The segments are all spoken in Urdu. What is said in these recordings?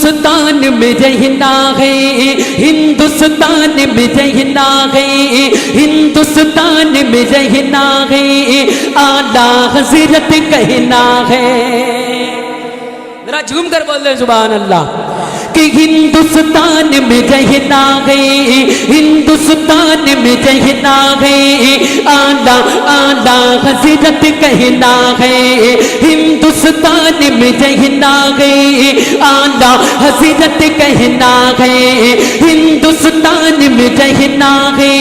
ہندوستان میں رہنا ہے، ہندوستان میں رہنا ہے، ہندوستان میں رہنا ہے، اعلیٰ حضرت کہنا ہے۔ ذرا جھوم کر بول دیں سبحان اللہ کہ ہندوستان میں رہنا ہے، ہندوستان میں رہنا ہے، اعلیٰ اعلیٰ حضرت کہنا ہے، ہندوستان میں رہنا ہے، اعلیٰ حضرت کہنا ہے، ہندوستان میں رہنا ہے،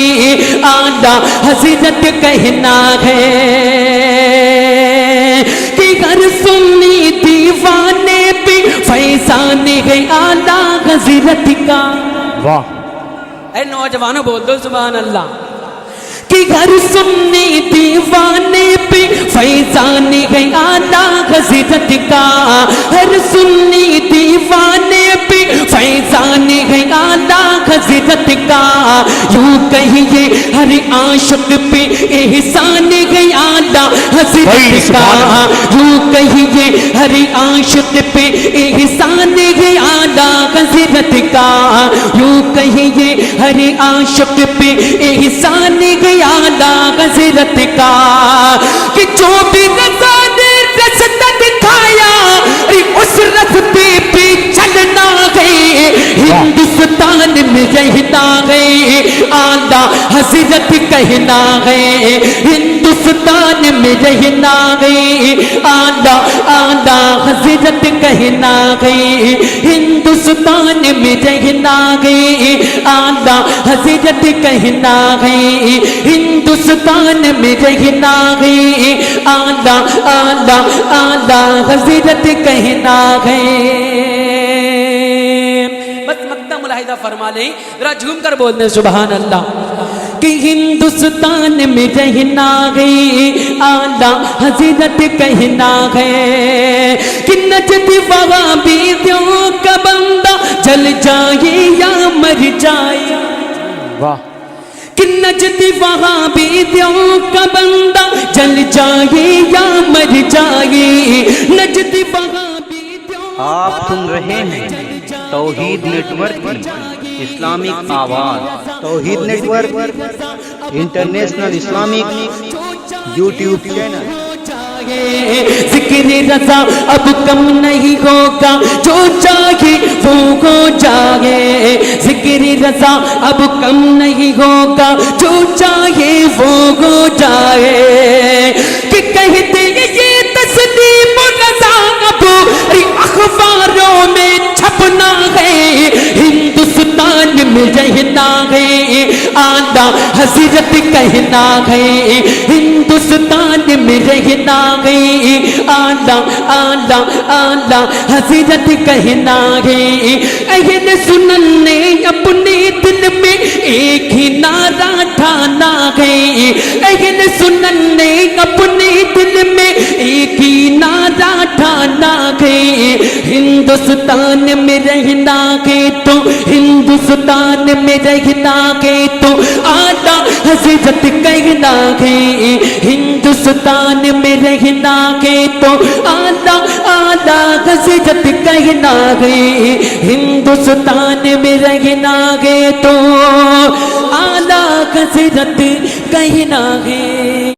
اعلیٰ حضرت کہنا ہے کہ ہر سنی دیوانے پہ فیضان ہے اعلیٰ حضرت کا۔ واہ، اے نوجوانوں بول دو سبحان اللہ کہ ہر سنی دیوانے پہ فیضان ہے اعلیٰ حضرت کا، ہر سنی دیوانے پہ فیضان ہے اعلیٰ حضرت کا، یوں کہیے ہر عاشق پہ احسان ہے اعلیٰ حضرت کا، یوں کہیے ہر عاشق پہ احسان ہے اعلیٰ حضرت کا، یوں کہیے ہر عاشق پہ احسان ہے اعلیٰ حضرت کا، کہ جو بھی رضا نے رستہ دکھایا اس رستے پہ چلنا ہے، ہندوستان میں رہنا ہے، اعلیٰ حضرت کہنا ہے، ہندوستان میں رہنا ہے، اعلیٰ اعلیٰ حضرت کہنا ہے، ہندوستان میں رہنا ہے، اعلیٰ حضرت کہنا ہے، ہندوستان میں رہنا ہے، اعلیٰ اعلیٰ اعلیٰ حضرت کہنا ہے۔ بس مقدم ملاحظہ فرما لیں، ذرا جھوم کر بولنے سبحان اللہ کہ ہندوستان میں رہنا ہے، اعلیٰ حضرت کہنا ہے، کہ نجد وہابیوں کا بندہ جل جائے یا مر جائے، واہ، کہ نجد وہابیوں کا بندہ جل جائے یا مر جائے، نجد وہابیوں آپ سن رہے ہیں توحید نیٹ ورک کی اسلامک آواز۔ Tauheed network international Islamic YouTube channel. ذکر رضا اب کم نہیں ہوگا، جو چاہے وہ ہو جائے، ذکر رضا اب کم نہیں ہوگا، جو چاہے وہ ہو جائے، کہ کہتے یہ تسلیم رضا اب اخباروں میں چھپنا ہے، ہندوستان میں رہنا ہے، اعلیٰ حضرت کہنا ہے، ہندوستان میں رہنا ہے، اعلیٰ اعلیٰ اعلیٰ حضرت کہنا ہے۔ اہل سنن نے اپنے دل میں ایک ہی نعرہ ٹھانا ہے، اہل سنن نے اپنے دل میں ایک ہی نعرہ ٹھانا ہے، ہندوستان میں رہنا ہے تو ہندوستان میں رہنا ہے تو اعلیٰ حضرت کہنا ہے، ہندوستان میں رہنا ہے تو اعلیٰ اعلیٰ حضرت کہنا ہے، ہندوستان میں رہنا ہے تو اعلیٰ حضرت کہنا ہے۔